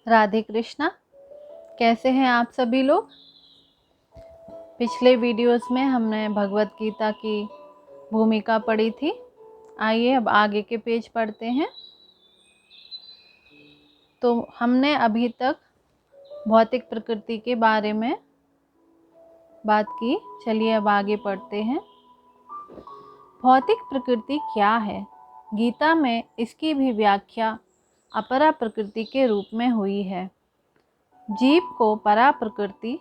राधे कृष्णा। कैसे हैं आप सभी लोग। पिछले वीडियोस में हमने भगवत गीता की भूमिका पढ़ी थी। आइए अब आगे के पेज पढ़ते हैं। तो हमने अभी तक भौतिक प्रकृति के बारे में बात की। चलिए अब आगे पढ़ते हैं। भौतिक प्रकृति क्या है? गीता में इसकी भी व्याख्या अपरा प्रकृति के रूप में हुई है। जीव को परा प्रकृति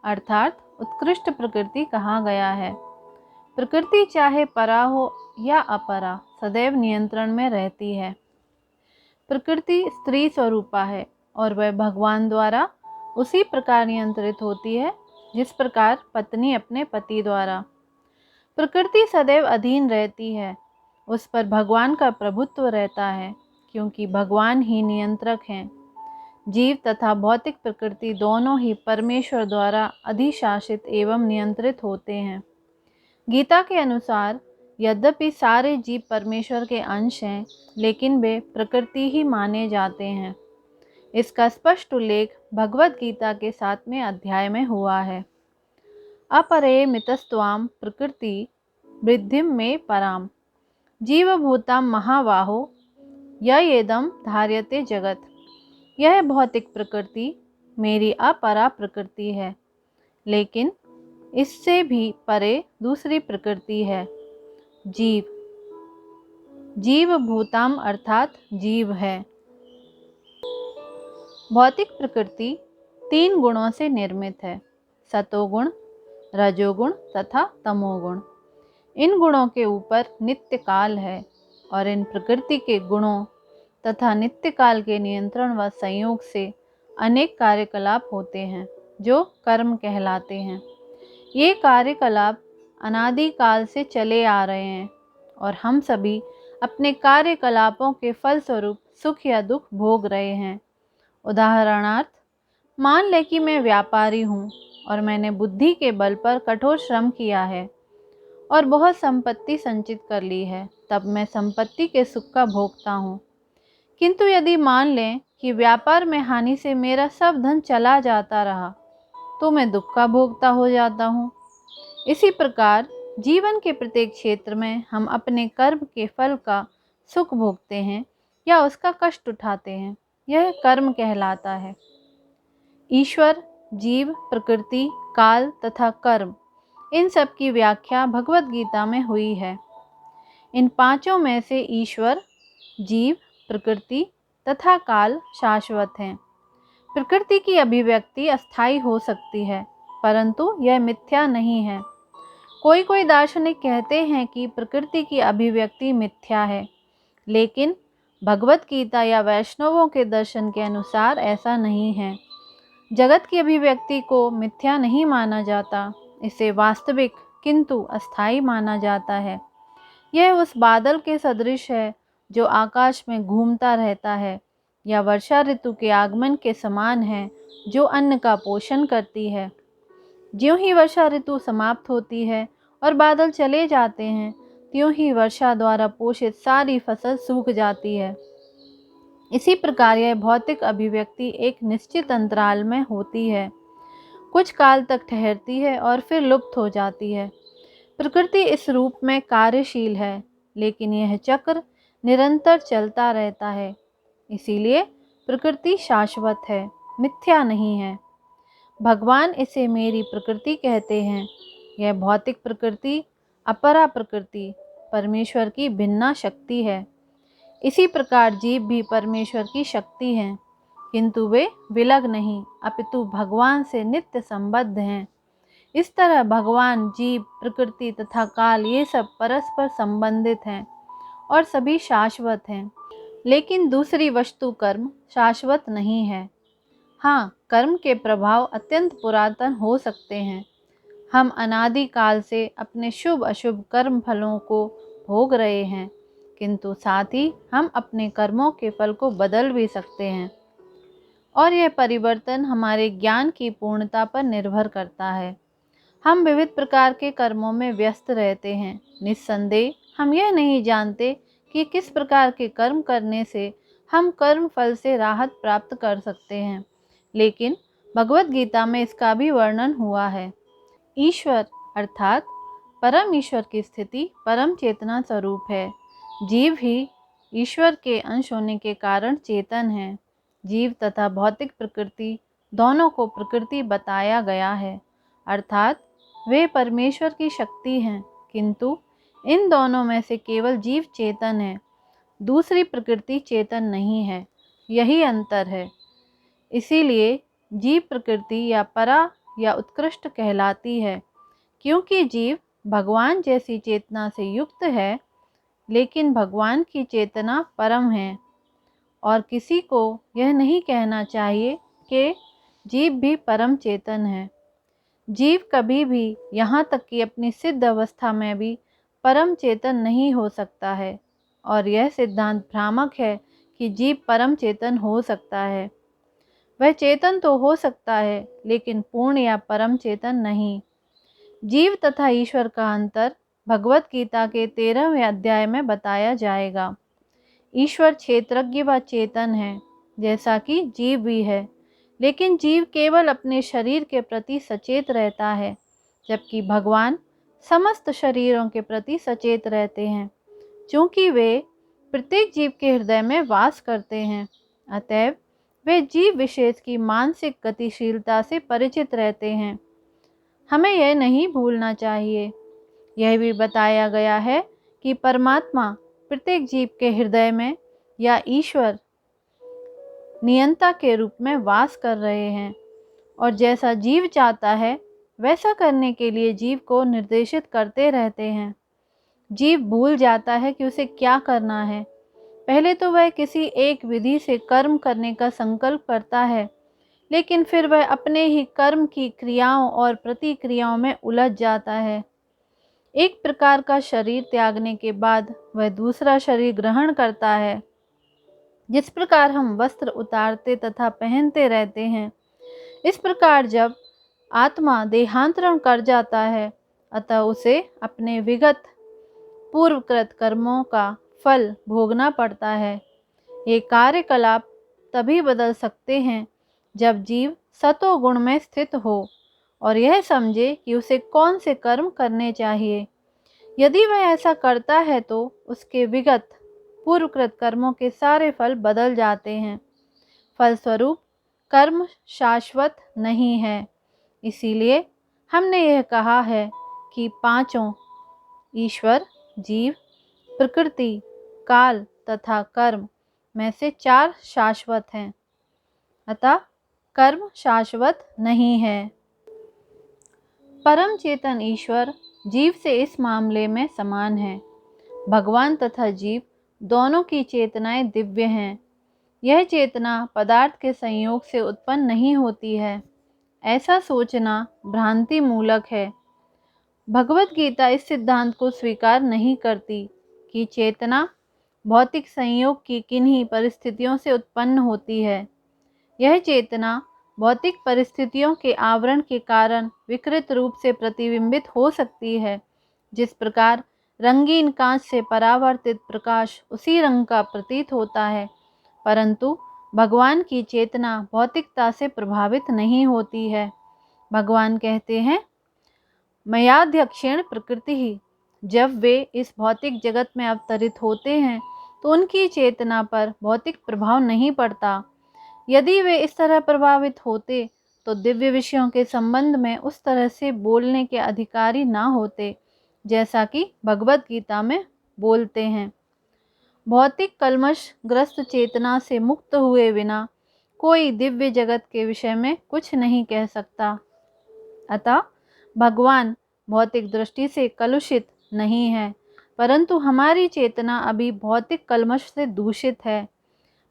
अर्थात उत्कृष्ट प्रकृति कहा गया है। प्रकृति चाहे परा हो या अपरा सदैव नियंत्रण में रहती है। प्रकृति स्त्री स्वरूपा है और वह भगवान द्वारा उसी प्रकार नियंत्रित होती है जिस प्रकार पत्नी अपने पति द्वारा। प्रकृति सदैव अधीन रहती है, उस पर भगवान का प्रभुत्व रहता है क्योंकि भगवान ही नियंत्रक हैं। जीव तथा भौतिक प्रकृति दोनों ही परमेश्वर द्वारा अधिशासित एवं नियंत्रित होते हैं। गीता के अनुसार यद्यपि सारे जीव परमेश्वर के अंश हैं, लेकिन वे प्रकृति ही माने जाते हैं। इसका स्पष्ट उल्लेख भगवत गीता के 7वें अध्याय में हुआ है। अपरे मितस्त्वाम प्रकृति वृद्धिम में पराम जीवभूताम महाबाहो येदम धार्यते जगत। यह भौतिक प्रकृति मेरी अपरा प्रकृति है, लेकिन इससे भी परे दूसरी प्रकृति है, जीव। जीव भूताम अर्थात जीव है। भौतिक प्रकृति 3 गुणों से निर्मित है, सतोगुण, रजोगुण तथा तमोगुण। इन गुणों के ऊपर नित्य काल है और इन प्रकृति के गुणों तथा नित्य काल के नियंत्रण व संयोग से अनेक कार्यकलाप होते हैं जो कर्म कहलाते हैं। ये कार्यकलाप अनादिकाल से चले आ रहे हैं और हम सभी अपने कार्यकलापों के फलस्वरूप सुख या दुख भोग रहे हैं। उदाहरणार्थ, मान लें कि मैं व्यापारी हूँ और मैंने बुद्धि के बल पर कठोर श्रम किया है और बहुत संपत्ति संचित कर ली है, तब मैं संपत्ति के सुख का भोगता हूँ। किंतु यदि मान लें कि व्यापार में हानि से मेरा सब धन चला जाता रहा, तो मैं दुख का भोगता हो जाता हूँ। इसी प्रकार जीवन के प्रत्येक क्षेत्र में हम अपने कर्म के फल का सुख भोगते हैं या उसका कष्ट उठाते हैं। यह कर्म कहलाता है। ईश्वर, जीव, प्रकृति, काल तथा कर्म, इन सब की व्याख्या भगवत गीता में हुई है। इन पांचों में से ईश्वर, जीव, प्रकृति तथा काल शाश्वत हैं। प्रकृति की अभिव्यक्ति अस्थायी हो सकती है, परंतु यह मिथ्या नहीं है। कोई दार्शनिक कहते हैं कि प्रकृति की अभिव्यक्ति मिथ्या है, लेकिन भगवत गीता या वैष्णवों के दर्शन के अनुसार ऐसा नहीं है। जगत की अभिव्यक्ति को मिथ्या नहीं माना जाता, इसे वास्तविक किंतु अस्थायी माना जाता है। यह उस बादल के सदृश है जो आकाश में घूमता रहता है, या वर्षा ऋतु के आगमन के समान है जो अन्न का पोषण करती है। ज्यों ही वर्षा ऋतु समाप्त होती है और बादल चले जाते हैं, त्यों ही वर्षा द्वारा पोषित सारी फसल सूख जाती है। इसी प्रकार यह भौतिक अभिव्यक्ति एक निश्चित अंतराल में होती है, कुछ काल तक ठहरती है और फिर लुप्त हो जाती है। प्रकृति इस रूप में कार्यशील है, लेकिन यह चक्र निरंतर चलता रहता है। इसीलिए प्रकृति शाश्वत है, मिथ्या नहीं है। भगवान इसे मेरी प्रकृति कहते हैं। यह भौतिक प्रकृति अपरा प्रकृति परमेश्वर की भिन्ना शक्ति है। इसी प्रकार जीव भी परमेश्वर की शक्ति हैं, किंतु वे विलग नहीं, अपितु भगवान से नित्य संबद्ध हैं। इस तरह भगवान, जीव, प्रकृति तथा काल ये सब परस्पर संबंधित हैं और सभी शाश्वत हैं। लेकिन दूसरी वस्तु कर्म शाश्वत नहीं है। हाँ, कर्म के प्रभाव अत्यंत पुरातन हो सकते हैं। हम अनादि काल से अपने शुभ अशुभ कर्म फलों को भोग रहे हैं, किंतु साथ ही हम अपने कर्मों के फल को बदल भी सकते हैं और यह परिवर्तन हमारे ज्ञान की पूर्णता पर निर्भर करता है। हम विविध प्रकार के कर्मों में व्यस्त रहते हैं। निस्संदेह हम यह नहीं जानते कि किस प्रकार के कर्म करने से हम कर्म फल से राहत प्राप्त कर सकते हैं, लेकिन भगवत गीता में इसका भी वर्णन हुआ है। ईश्वर अर्थात परम ईश्वर की स्थिति परम चेतना स्वरूप है। जीव ही ईश्वर के अंश होने के कारण चेतन है। जीव तथा भौतिक प्रकृति दोनों को प्रकृति बताया गया है, अर्थात वे परमेश्वर की शक्ति हैं, किंतु इन दोनों में से केवल जीव चेतन है, दूसरी प्रकृति चेतन नहीं है। यही अंतर है। इसीलिए जीव प्रकृति या परा या उत्कृष्ट कहलाती है, क्योंकि जीव भगवान जैसी चेतना से युक्त है, लेकिन भगवान की चेतना परम है। और किसी को यह नहीं कहना चाहिए कि जीव भी परम चेतन है। जीव कभी भी, यहाँ तक कि अपनी सिद्ध अवस्था में भी, परम चेतन नहीं हो सकता है। और यह सिद्धांत भ्रामक है कि जीव परम चेतन हो सकता है। वह चेतन तो हो सकता है, लेकिन पूर्ण या परम चेतन नहीं। जीव तथा ईश्वर का अंतर भगवत गीता के 13वें अध्याय में बताया जाएगा। ईश्वर क्षेत्रज्ञ व चेतन है, जैसा कि जीव भी है, लेकिन जीव केवल अपने शरीर के प्रति सचेत रहता है, जबकि भगवान समस्त शरीरों के प्रति सचेत रहते हैं, क्योंकि वे प्रत्येक जीव के हृदय में वास करते हैं। अतएव वे जीव विशेष की मानसिक गतिशीलता से परिचित रहते हैं। हमें यह नहीं भूलना चाहिए। यह भी बताया गया है कि परमात्मा प्रत्येक जीव के हृदय में या ईश्वर नियंता के रूप में वास कर रहे हैं, और जैसा जीव चाहता है वैसा करने के लिए जीव को निर्देशित करते रहते हैं। जीव भूल जाता है कि उसे क्या करना है। पहले तो वह किसी एक विधि से कर्म करने का संकल्प करता है, लेकिन फिर वह अपने ही कर्म की क्रियाओं और प्रतिक्रियाओं में उलझ जाता है। एक प्रकार का शरीर त्यागने के बाद वह दूसरा शरीर ग्रहण करता है। जिस प्रकार हम वस्त्र उतारते तथा पहनते रहते हैं, इस प्रकार जब आत्मा देहांतरण कर जाता है, अतः उसे अपने विगत पूर्वकृत कर्मों का फल भोगना पड़ता है। ये कार्यकलाप तभी बदल सकते हैं जब जीव सतोगुण में स्थित हो और यह समझे कि उसे कौन से कर्म करने चाहिए। यदि वह ऐसा करता है तो उसके विगत पूर्वकृत कर्मों के सारे फल बदल जाते हैं। फलस्वरूप कर्म शाश्वत नहीं है। इसीलिए हमने यह कहा है कि पांचों ईश्वर, जीव, प्रकृति, काल तथा कर्म में से 4 शाश्वत हैं, अतः कर्म शाश्वत नहीं है। परम चेतन ईश्वर जीव से इस मामले में समान है। भगवान तथा जीव दोनों की चेतनाएं दिव्य हैं। यह चेतना पदार्थ के संयोग से उत्पन्न नहीं होती है, ऐसा सोचना भ्रांति मूलक है। भगवत गीता इस सिद्धांत को स्वीकार नहीं करती कि चेतना भौतिक संयोग की किन्हीं परिस्थितियों से उत्पन्न होती है। यह चेतना भौतिक परिस्थितियों के आवरण के कारण विकृत रूप से प्रतिबिंबित हो सकती है। जिस प्रकार रंगीन कांच से परावर्तित प्रकाश उसी रंग का प्रतीत होता है, परंतु भगवान की चेतना भौतिकता से प्रभावित नहीं होती है। भगवान कहते हैं, मयाध्यक्षेण प्रकृति ही। जब वे इस भौतिक जगत में अवतरित होते हैं तो उनकी चेतना पर भौतिक प्रभाव नहीं पड़ता। यदि वे इस तरह प्रभावित होते तो दिव्य विषयों के संबंध में उस तरह से बोलने के अधिकारी ना होते, जैसा कि भगवत गीता में बोलते हैं। भौतिक कलमश ग्रस्त चेतना से मुक्त हुए बिना कोई दिव्य जगत के विषय में कुछ नहीं कह सकता। अतः भगवान भौतिक दृष्टि से कलुषित नहीं है, परंतु हमारी चेतना अभी भौतिक कलमश से दूषित है।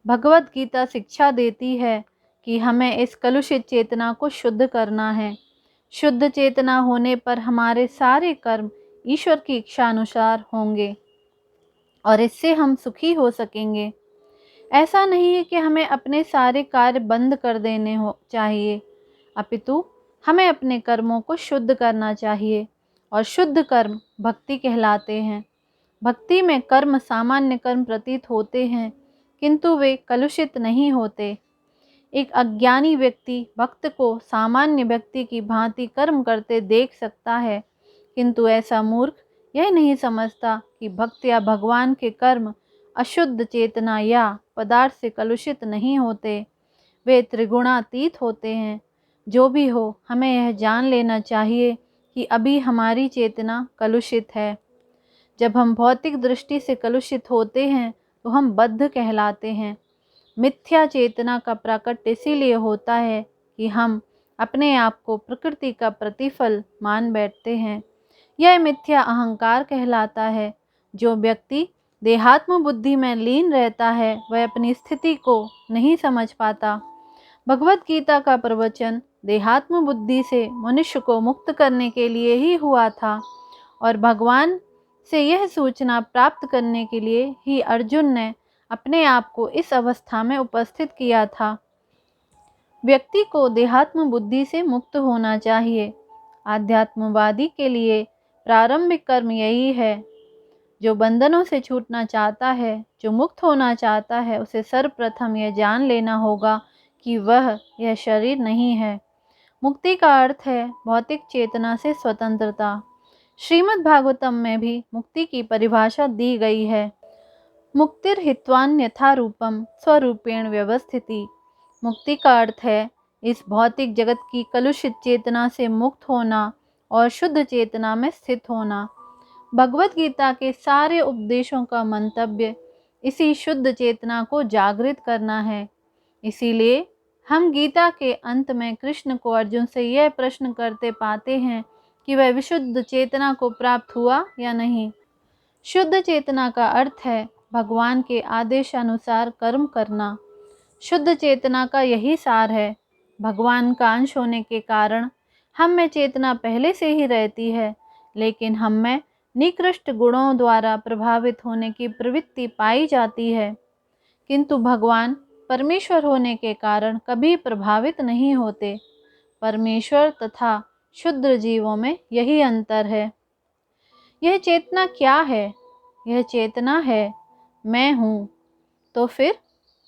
भगवत गीता शिक्षा देती है कि हमें इस कलुषित चेतना को शुद्ध करना है। शुद्ध चेतना होने पर हमारे सारे कर्म ईश्वर की इच्छा अनुसार होंगे और इससे हम सुखी हो सकेंगे। ऐसा नहीं है कि हमें अपने सारे कार्य बंद कर देने चाहिए, अपितु हमें अपने कर्मों को शुद्ध करना चाहिए, और शुद्ध कर्म भक्ति कहलाते हैं। भक्ति में कर्म सामान्य कर्म प्रतीत होते हैं, किंतु वे कलुषित नहीं होते। एक अज्ञानी व्यक्ति भक्त को सामान्य व्यक्ति की भांति कर्म करते देख सकता है, किंतु ऐसा मूर्ख यह नहीं समझता कि भक्त या भगवान के कर्म अशुद्ध चेतना या पदार्थ से कलुषित नहीं होते, वे त्रिगुणातीत होते हैं। जो भी हो, हमें यह जान लेना चाहिए कि अभी हमारी चेतना कलुषित है। जब हम भौतिक दृष्टि से कलुषित होते हैं तो हम बद्ध कहलाते हैं। मिथ्या चेतना का प्रकट इसीलिए होता है कि हम अपने आप को प्रकृति का प्रतिफल मान बैठते हैं। यह मिथ्या अहंकार कहलाता है। जो व्यक्ति देहात्म बुद्धि में लीन रहता है वह अपनी स्थिति को नहीं समझ पाता। भगवत गीता का प्रवचन देहात्म बुद्धि से मनुष्य को मुक्त करने के लिए ही हुआ था और भगवान से यह सूचना प्राप्त करने के लिए ही अर्जुन ने अपने आप को इस अवस्था में उपस्थित किया था। व्यक्ति को देहात्म बुद्धि से मुक्त होना चाहिए। आध्यात्मवादी के लिए प्रारंभिक कर्म यही है। जो बंधनों से छूटना चाहता है, जो मुक्त होना चाहता है, उसे सर्वप्रथम यह जान लेना होगा कि वह यह शरीर नहीं है। मुक्ति का अर्थ है भौतिक चेतना से स्वतंत्रता। श्रीमद् भागवतम में भी मुक्ति की परिभाषा दी गई है। मुक्तिर्हित्वान्यथा रूपम स्वरूपेण व्यवस्थिति। मुक्ति का अर्थ है इस भौतिक जगत की कलुषित चेतना से मुक्त होना और शुद्ध चेतना में स्थित होना। भगवत गीता के सारे उपदेशों का मंतव्य इसी शुद्ध चेतना को जागृत करना है। इसीलिए हम गीता के अंत में कृष्ण को अर्जुन से यह प्रश्न करते पाते हैं कि वह विशुद्ध चेतना को प्राप्त हुआ या नहीं। शुद्ध चेतना का अर्थ है भगवान के आदेशानुसार कर्म करना। शुद्ध चेतना का यही सार है। भगवान का अंश होने के कारण हम में चेतना पहले से ही रहती है, लेकिन हम में निकृष्ट गुणों द्वारा प्रभावित होने की प्रवृत्ति पाई जाती है। किंतु भगवान परमेश्वर होने के कारण कभी प्रभावित नहीं होते। परमेश्वर तथा शुद्ध जीवों में यही अंतर है। यह चेतना क्या है? यह चेतना है मैं हूँ। तो फिर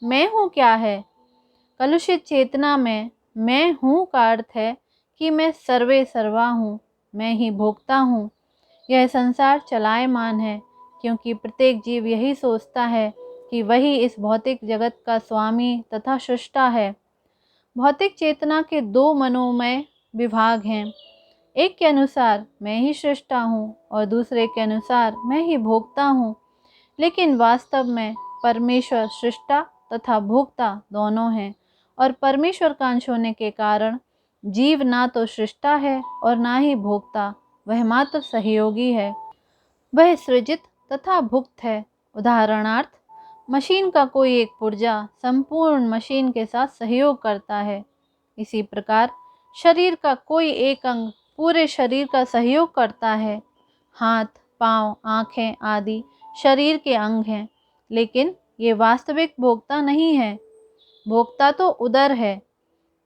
मैं हूँ क्या है? कलुषित चेतना में मैं हूँ का अर्थ है कि मैं सर्वे सर्वा हूँ, मैं ही भोगता हूँ। यह संसार चलायमान है क्योंकि प्रत्येक जीव यही सोचता है कि वही इस भौतिक जगत का स्वामी तथा सृष्टा है। भौतिक चेतना के दो मनोमय विभाग हैं। एक के अनुसार मैं ही सृष्टा हूँ और दूसरे के अनुसार मैं ही भोगता हूँ। लेकिन वास्तव में परमेश्वर सृष्टा तथा भोक्ता दोनों हैं और परमेश्वर का अंश होने के कारण जीव ना तो सृष्टा है और ना ही भोक्ता, वह मात्र सहयोगी है। वह सृजित तथा भुक्त है। उदाहरणार्थ, मशीन का कोई एक पुर्जा संपूर्ण मशीन के साथ सहयोग करता है। इसी प्रकार शरीर का कोई एक अंग पूरे शरीर का सहयोग करता है। हाथ, पाँव, आँखें आदि शरीर के अंग हैं, लेकिन ये वास्तविक भोक्ता नहीं है। भोक्ता तो उदर है।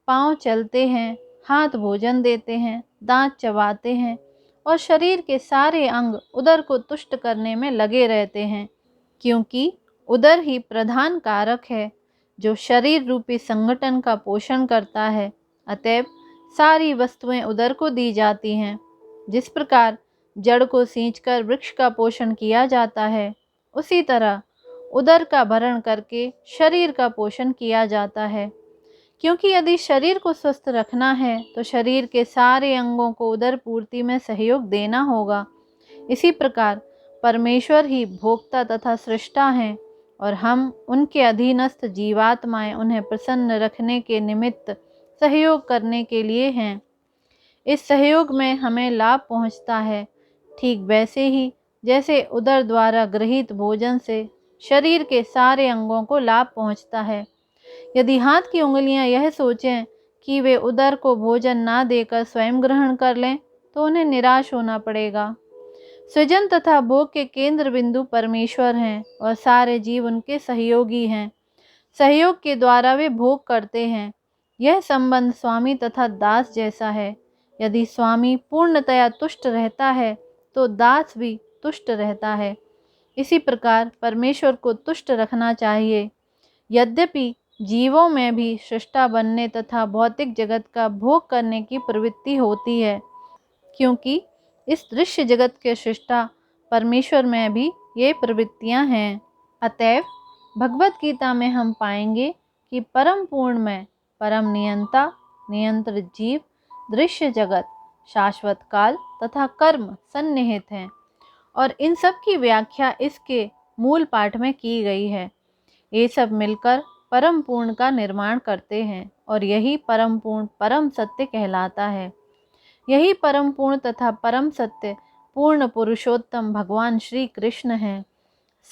पाँव चलते हैं, हाथ भोजन देते हैं, दांत चबाते हैं और शरीर के सारे अंग उदर को तुष्ट करने में लगे रहते हैं, क्योंकि उदर ही प्रधान कारक है जो शरीर रूपी संगठन का पोषण करता है। अतएव सारी वस्तुएं उदर को दी जाती हैं। जिस प्रकार जड़ को सींचकर वृक्ष का पोषण किया जाता है, उसी तरह उदर का भरण करके शरीर का पोषण किया जाता है। क्योंकि यदि शरीर को स्वस्थ रखना है तो शरीर के सारे अंगों को उदर पूर्ति में सहयोग देना होगा। इसी प्रकार परमेश्वर ही भोक्ता तथा सृष्टा हैं और हम उनके अधीनस्थ जीवात्माएं उन्हें प्रसन्न रखने के निमित्त सहयोग करने के लिए हैं। इस सहयोग में हमें लाभ पहुंचता है, ठीक वैसे ही जैसे उदर द्वारा गृहीत भोजन से शरीर के सारे अंगों को लाभ पहुंचता है। यदि हाथ की उंगलियां यह सोचें कि वे उदर को भोजन ना देकर स्वयं ग्रहण कर लें तो उन्हें निराश होना पड़ेगा। सृजन तथा भोग के केंद्र बिंदु परमेश्वर हैं और सारे जीव उनके सहयोगी हैं। सहयोग के द्वारा वे भोग करते हैं। यह संबंध स्वामी तथा दास जैसा है। यदि स्वामी पूर्णतया तुष्ट रहता है तो दास भी तुष्ट रहता है। इसी प्रकार परमेश्वर को तुष्ट रखना चाहिए। यद्यपि जीवों में भी सृष्टा बनने तथा भौतिक जगत का भोग करने की प्रवृत्ति होती है, क्योंकि इस दृश्य जगत के सृष्टा परमेश्वर में भी ये प्रवृत्तियां हैं। अतएव भगवत गीता में हम पाएंगे कि परम पूर्ण में परम नियंता, नियंत्रित जीव, दृश्य जगत, शाश्वत काल तथा कर्म सन्निहित हैं और इन सब की व्याख्या इसके मूल पाठ में की गई है। ये सब मिलकर परम पूर्ण का निर्माण करते हैं और यही परम पूर्ण परम सत्य कहलाता है। यही परम पूर्ण तथा परम सत्य पूर्ण पुरुषोत्तम भगवान श्री कृष्ण हैं।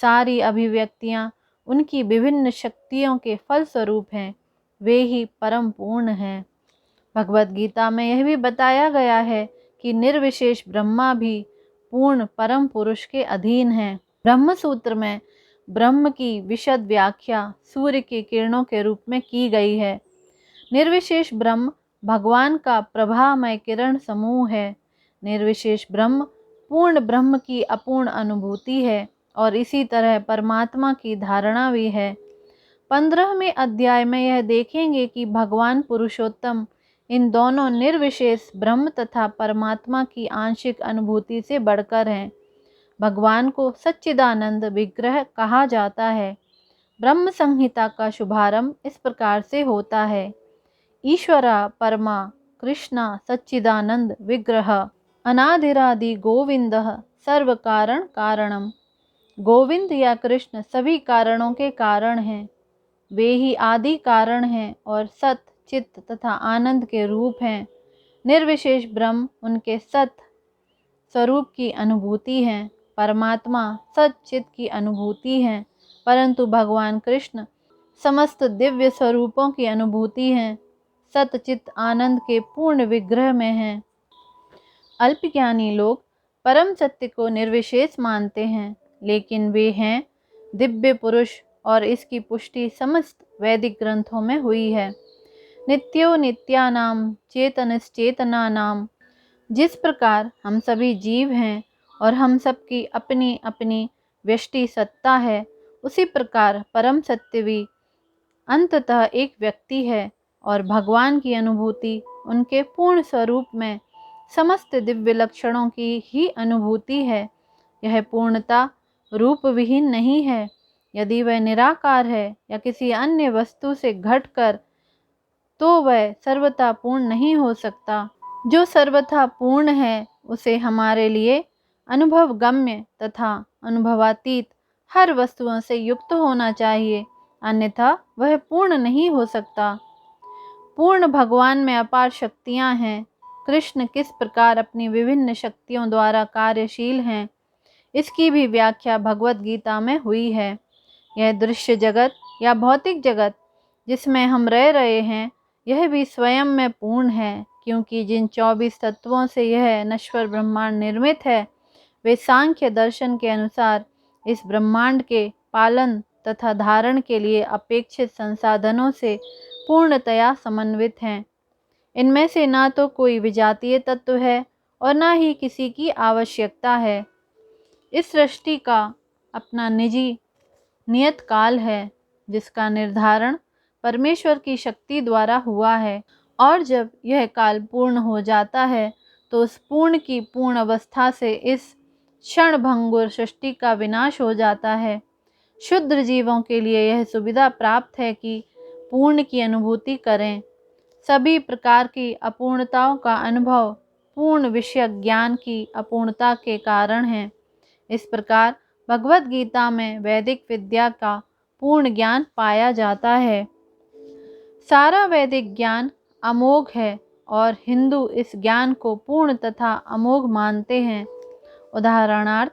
सारी अभिव्यक्तियाँ उनकी विभिन्न शक्तियों के फलस्वरूप हैं, वे ही परम पूर्ण हैं। भगवत गीता में यह भी बताया गया है कि निर्विशेष ब्रह्मा भी पूर्ण परम पुरुष के अधीन है। ब्रह्म सूत्र में ब्रह्म की विशद व्याख्या सूर्य की किरणों के रूप में की गई है। निर्विशेष ब्रह्म भगवान का प्रभामय किरण समूह है। निर्विशेष ब्रह्म पूर्ण ब्रह्म की अपूर्ण अनुभूति है और इसी तरह परमात्मा की धारणा भी है। 15वें अध्याय में यह देखेंगे कि भगवान पुरुषोत्तम इन दोनों निर्विशेष ब्रह्म तथा परमात्मा की आंशिक अनुभूति से बढ़कर हैं। भगवान को सच्चिदानंद विग्रह कहा जाता है। ब्रह्म संहिता का शुभारंभ इस प्रकार से होता है। ईश्वरा परमा कृष्णा सच्चिदानंद विग्रह अनादिरादि गोविंदः सर्व कारण कारणम। गोविंद या कृष्ण सभी कारणों के कारण हैं। वे ही आदि कारण हैं और सत, चित्त तथा आनंद के रूप हैं। निर्विशेष ब्रह्म उनके सत स्वरूप की अनुभूति है। परमात्मा सत चित्त की अनुभूति है, परंतु भगवान कृष्ण समस्त दिव्य स्वरूपों की अनुभूति हैं। सत चित्त आनंद के पूर्ण विग्रह में हैं। अल्पज्ञानी लोग परम सत्य को निर्विशेष मानते हैं, लेकिन वे हैं दिव्य पुरुष और इसकी पुष्टि समस्त वैदिक ग्रंथों में हुई है। नित्यो नित्यानाम चेतनश्चेतनानाम। जिस प्रकार हम सभी जीव हैं और हम सबकी अपनी अपनी व्यष्टि सत्ता है, उसी प्रकार परम सत्य भी अंततः एक व्यक्ति है और भगवान की अनुभूति उनके पूर्ण स्वरूप में समस्त दिव्य लक्षणों की ही अनुभूति है। यह पूर्णता रूप विहीन नहीं है। यदि वह निराकार है या किसी अन्य वस्तु से घटकर, तो वह सर्वथा पूर्ण नहीं हो सकता। जो सर्वथा पूर्ण है उसे हमारे लिए अनुभव गम्य तथा अनुभवातीत हर वस्तुओं से युक्त होना चाहिए, अन्यथा वह पूर्ण नहीं हो सकता। पूर्ण भगवान में अपार शक्तियां हैं। कृष्ण किस प्रकार अपनी विभिन्न शक्तियों द्वारा कार्यशील हैं, इसकी भी व्याख्या भगवत गीता में हुई है। यह दृश्य जगत या भौतिक जगत जिसमें हम रह रहे हैं, यह भी स्वयं में पूर्ण है, क्योंकि जिन 24 तत्वों से यह नश्वर ब्रह्मांड निर्मित है, वे सांख्य दर्शन के अनुसार इस ब्रह्मांड के पालन तथा धारण के लिए अपेक्षित संसाधनों से पूर्णतया समन्वित हैं। इनमें से ना तो कोई विजातीय तत्व है और ना ही किसी की आवश्यकता है। इस सृष्टि का अपना निजी नियत काल है, जिसका निर्धारण परमेश्वर की शक्ति द्वारा हुआ है, और जब यह काल पूर्ण हो जाता है तो उस पूर्ण की पूर्ण अवस्था से इस क्षणभंगुर सृष्टि का विनाश हो जाता है। शुद्ध जीवों के लिए यह सुविधा प्राप्त है कि पूर्ण की अनुभूति करें। सभी प्रकार की अपूर्णताओं का अनुभव पूर्ण विषय ज्ञान की अपूर्णता के कारण है। इस प्रकार भगवत गीता में वैदिक विद्या का पूर्ण ज्ञान पाया जाता है। सारा वैदिक ज्ञान अमोघ है और हिंदू इस ज्ञान को पूर्ण तथा अमोघ मानते हैं। उदाहरणार्थ,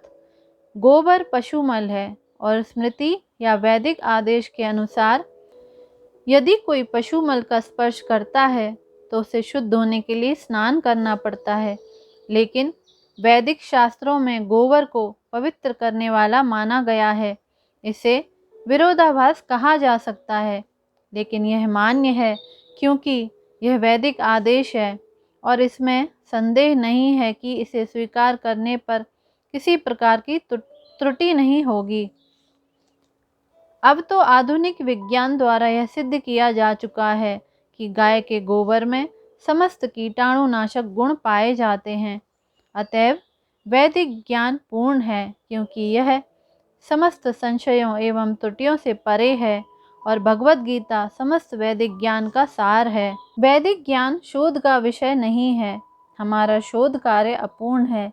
गोबर पशुमल है और स्मृति या वैदिक आदेश के अनुसार यदि कोई पशुमल का स्पर्श करता है तो उसे शुद्ध होने के लिए स्नान करना पड़ता है, लेकिन वैदिक शास्त्रों में गोबर को पवित्र करने वाला माना गया है। इसे विरोधाभास कहा जा सकता है, लेकिन यह मान्य है क्योंकि यह वैदिक आदेश है और इसमें संदेह नहीं है कि इसे स्वीकार करने पर किसी प्रकार की त्रुटि नहीं होगी। अब तो आधुनिक विज्ञान द्वारा यह सिद्ध किया जा चुका है कि गाय के गोबर में समस्त कीटाणुनाशक गुण पाए जाते हैं। अतएव वैदिक ज्ञान पूर्ण है, क्योंकि यह समस्त संशयों एवं त्रुटियों से परे है और भगवत गीता समस्त वैदिक ज्ञान का सार है। वैदिक ज्ञान शोध का विषय नहीं है। हमारा शोध कार्य अपूर्ण है,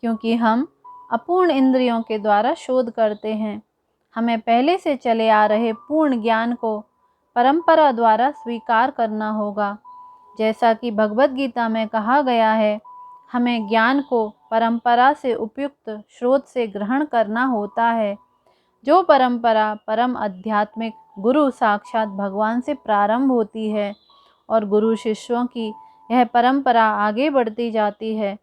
क्योंकि हम अपूर्ण इंद्रियों के द्वारा शोध करते हैं। हमें पहले से चले आ रहे पूर्ण ज्ञान को परंपरा द्वारा स्वीकार करना होगा। जैसा कि भगवत गीता में कहा गया है, हमें ज्ञान को परंपरा से उपयुक्त स्रोत से ग्रहण करना होता है। जो परंपरा परम आध्यात्मिक गुरु साक्षात भगवान से प्रारंभ होती है और गुरु शिष्यों की यह परंपरा आगे बढ़ती जाती है।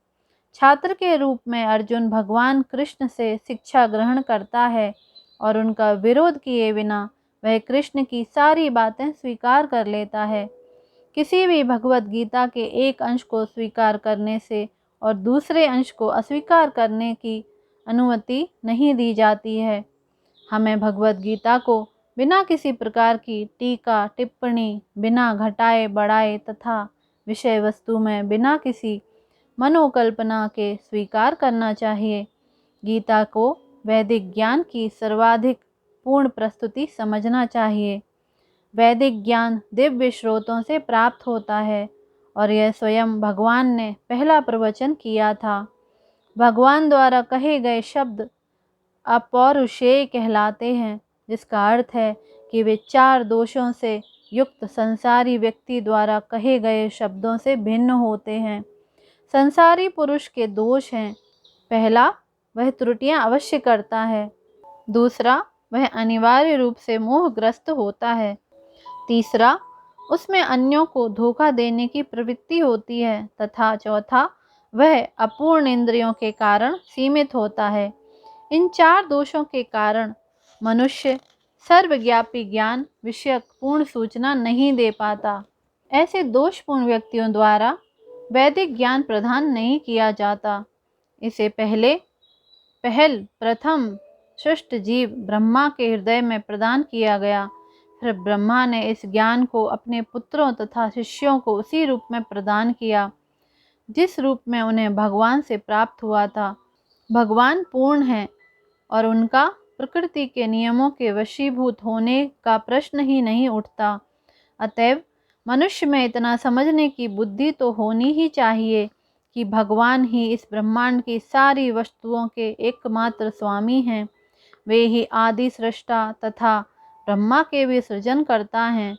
छात्र के रूप में अर्जुन भगवान कृष्ण से शिक्षा ग्रहण करता है और उनका विरोध किए बिना वह कृष्ण की सारी बातें स्वीकार कर लेता है। किसी भी भगवत गीता के एक अंश को स्वीकार करने से और दूसरे अंश को अस्वीकार करने की अनुमति नहीं दी जाती है। हमें भगवत गीता को बिना किसी प्रकार की टीका टिप्पणी, बिना घटाए बढ़ाए तथा विषय वस्तु में बिना किसी मनोकल्पना के स्वीकार करना चाहिए। गीता को वैदिक ज्ञान की सर्वाधिक पूर्ण प्रस्तुति समझना चाहिए। वैदिक ज्ञान दिव्य स्रोतों से प्राप्त होता है और यह स्वयं भगवान ने पहला प्रवचन किया था। भगवान द्वारा कहे गए शब्द अपौरुषेय कहलाते हैं, जिसका अर्थ है कि वे 4 दोषों से युक्त संसारी व्यक्ति द्वारा कहे गए शब्दों से भिन्न होते हैं। संसारी पुरुष के दोष हैं: पहला, वह त्रुटियां अवश्य करता है। दूसरा, वह अनिवार्य रूप से मोहग्रस्त होता है। तीसरा, उसमें अन्यों को धोखा देने की प्रवृत्ति होती है तथा चौथा, वह अपूर्ण इंद्रियों के कारण सीमित होता है। इन 4 दोषों के कारण मनुष्य सर्वव्यापी ज्ञान विषयक पूर्ण सूचना नहीं दे पाता। ऐसे दोषपूर्ण व्यक्तियों द्वारा वैदिक ज्ञान प्रदान नहीं किया जाता। इसे प्रथम सृष्ट जीव ब्रह्मा के हृदय में प्रदान किया गया। फिर ब्रह्मा ने इस ज्ञान को अपने पुत्रों तथा शिष्यों को उसी रूप में प्रदान किया जिस रूप में उन्हें भगवान से प्राप्त हुआ था। भगवान पूर्ण है और उनका प्रकृति के नियमों के वशीभूत होने का प्रश्न ही नहीं उठता। अतएव मनुष्य में इतना समझने की बुद्धि तो होनी ही चाहिए कि भगवान ही इस ब्रह्मांड की सारी वस्तुओं के एकमात्र स्वामी हैं। वे ही आदि सृष्टा तथा ब्रह्मा के भी सृजन करता हैं।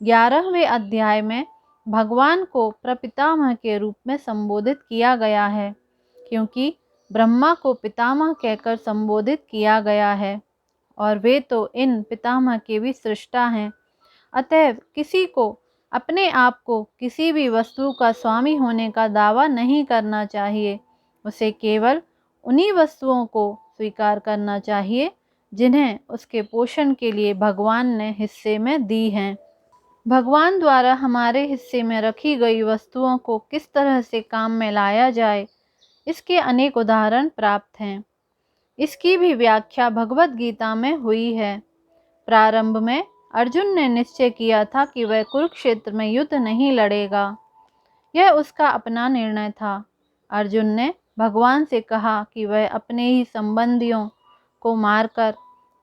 11वें अध्याय में भगवान को प्रपितामह के रूप में संबोधित किया गया है, क्योंकि ब्रह्मा को पितामह कहकर संबोधित किया गया है और वे तो इन पितामह के भी सृष्टा हैं। अतएव किसी को अपने आप को किसी भी वस्तु का स्वामी होने का दावा नहीं करना चाहिए। उसे केवल उन्हीं वस्तुओं को स्वीकार करना चाहिए जिन्हें उसके पोषण के लिए भगवान ने हिस्से में दी हैं। भगवान द्वारा हमारे हिस्से में रखी गई वस्तुओं को किस तरह से काम में लाया जाए, इसके अनेक उदाहरण प्राप्त हैं। इसकी भी व्याख्या भगवत गीता में हुई है। प्रारंभ में अर्जुन ने निश्चय किया था कि वह कुरुक्षेत्र में युद्ध नहीं लड़ेगा। यह उसका अपना निर्णय था। अर्जुन ने भगवान से कहा कि वह अपने ही संबंधियों को मारकर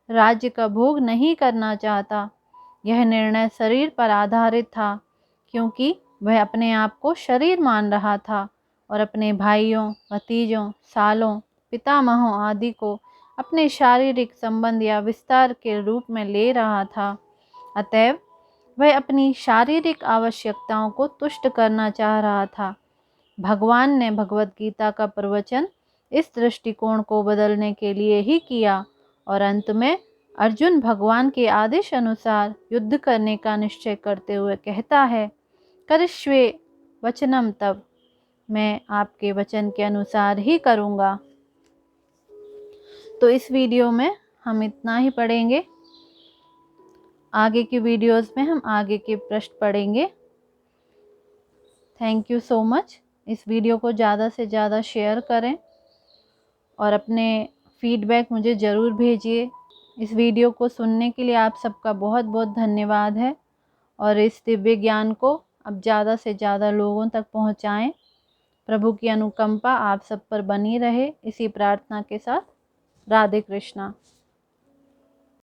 राज्य का भोग नहीं करना चाहता। यह निर्णय शरीर पर आधारित था, क्योंकि वह अपने आप को शरीर मान रहा था और अपने भाइयों, भतीजों, सालों, पितामहों आदि को अपने शारीरिक संबंध या विस्तार के रूप में ले रहा था। अतएव वह अपनी शारीरिक आवश्यकताओं को तुष्ट करना चाह रहा था। भगवान ने भगवत गीता का प्रवचन इस दृष्टिकोण को बदलने के लिए ही किया और अंत में अर्जुन भगवान के आदेश अनुसार युद्ध करने का निश्चय करते हुए कहता है, करिष्ये वचनम तव, मैं आपके वचन के अनुसार ही करूँगा। तो इस वीडियो में हम इतना ही पढ़ेंगे। आगे की वीडियोस में हम आगे के प्रश्न पढ़ेंगे। Thank you so much. इस वीडियो को ज़्यादा से ज़्यादा शेयर करें और अपने फीडबैक मुझे ज़रूर भेजिए। इस वीडियो को सुनने के लिए आप सबका बहुत बहुत धन्यवाद है और इस दिव्य ज्ञान को अब ज़्यादा से ज़्यादा लोगों तक पहुँचाएँ। प्रभु की अनुकंपा आप सब पर बनी रहे, इसी प्रार्थना के साथ राधे कृष्णा।